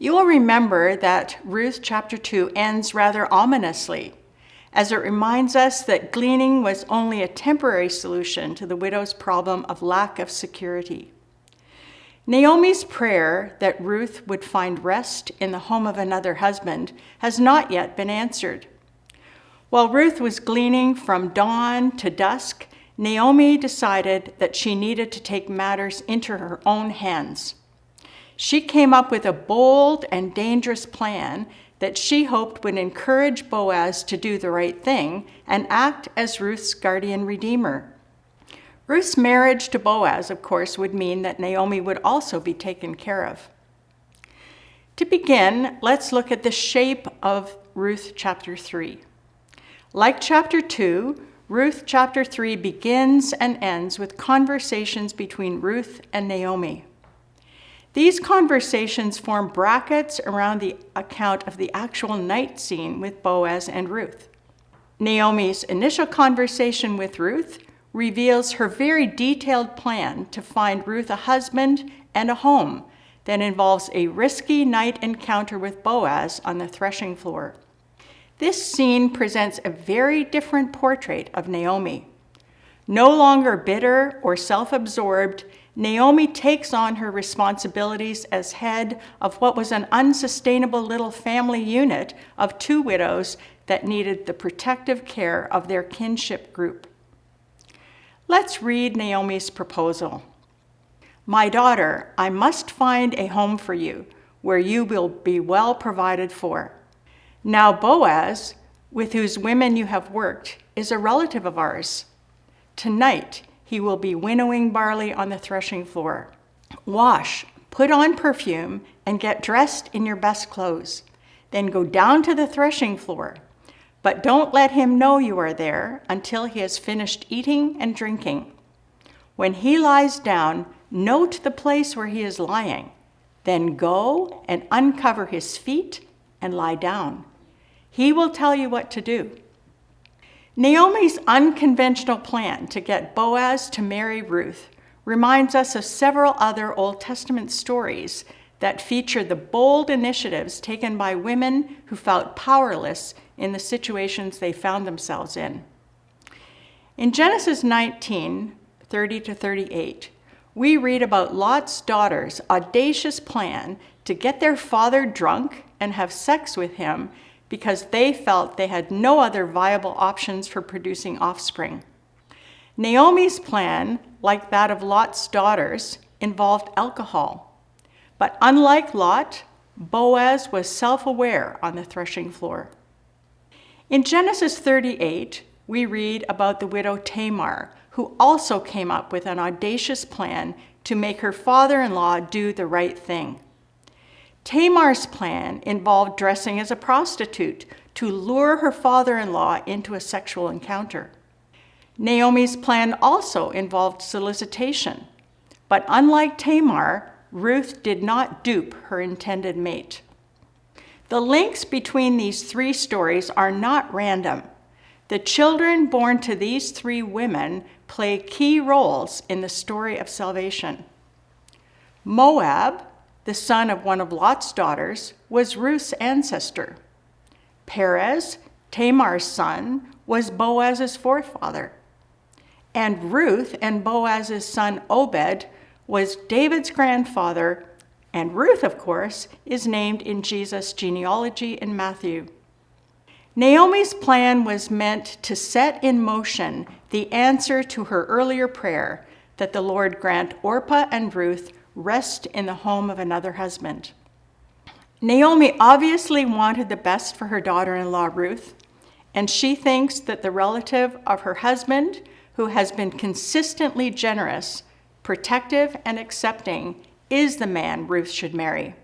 You will remember that Ruth chapter 2 ends rather ominously, as it reminds us that gleaning was only a temporary solution to the widow's problem of lack of security. Naomi's prayer that Ruth would find rest in the home of another husband has not yet been answered. While Ruth was gleaning from dawn to dusk, Naomi decided that she needed to take matters into her own hands. She came up with a bold and dangerous plan that she hoped would encourage Boaz to do the right thing and act as Ruth's guardian redeemer. Ruth's marriage to Boaz, of course, would mean that Naomi would also be taken care of. To begin, let's look at the shape of Ruth chapter 3. Like chapter 2, Ruth chapter 3 begins and ends with conversations between Ruth and Naomi. These conversations form brackets around the account of the actual night scene with Boaz and Ruth. Naomi's initial conversation with Ruth reveals her very detailed plan to find Ruth a husband and a home that involves a risky night encounter with Boaz on the threshing floor. This scene presents a very different portrait of Naomi. No longer bitter or self-absorbed, Naomi takes on her responsibilities as head of what was an unsustainable little family unit of two widows that needed the protective care of their kinship group. Let's read Naomi's proposal. "My daughter, I must find a home for you where you will be well provided for. Now Boaz, with whose women you have worked, is a relative of ours. Tonight he will be winnowing barley on the threshing floor. Wash, put on perfume, and get dressed in your best clothes. Then go down to the threshing floor. But don't let him know you are there until he has finished eating and drinking. When he lies down, note the place where he is lying. Then go and uncover his feet and lie down. He will tell you what to do." Naomi's unconventional plan to get Boaz to marry Ruth reminds us of several other Old Testament stories that feature the bold initiatives taken by women who felt powerless in the situations they found themselves in. In Genesis 19, 30-38, we read about Lot's daughter's audacious plan to get their father drunk and have sex with him because they felt they had no other viable options for producing offspring. Naomi's plan, like that of Lot's daughters, involved alcohol. But unlike Lot, Boaz was self-aware on the threshing floor. In Genesis 38, we read about the widow Tamar, who also came up with an audacious plan to make her father-in-law do the right thing. Tamar's plan involved dressing as a prostitute to lure her father-in-law into a sexual encounter. Naomi's plan also involved solicitation, but unlike Tamar, Ruth did not dupe her intended mate. The links between these three stories are not random. The children born to these three women play key roles in the story of salvation. Moab, the son of one of Lot's daughters, was Ruth's ancestor. Perez, Tamar's son, was Boaz's forefather. And Ruth and Boaz's son Obed was David's grandfather, and Ruth, of course, is named in Jesus' genealogy in Matthew. Naomi's plan was meant to set in motion the answer to her earlier prayer that the Lord grant Orpah and Ruth rest in the home of another husband. Naomi obviously wanted the best for her daughter-in-law Ruth, and she thinks that the relative of her husband, who has been consistently generous, protective, and accepting, is the man Ruth should marry.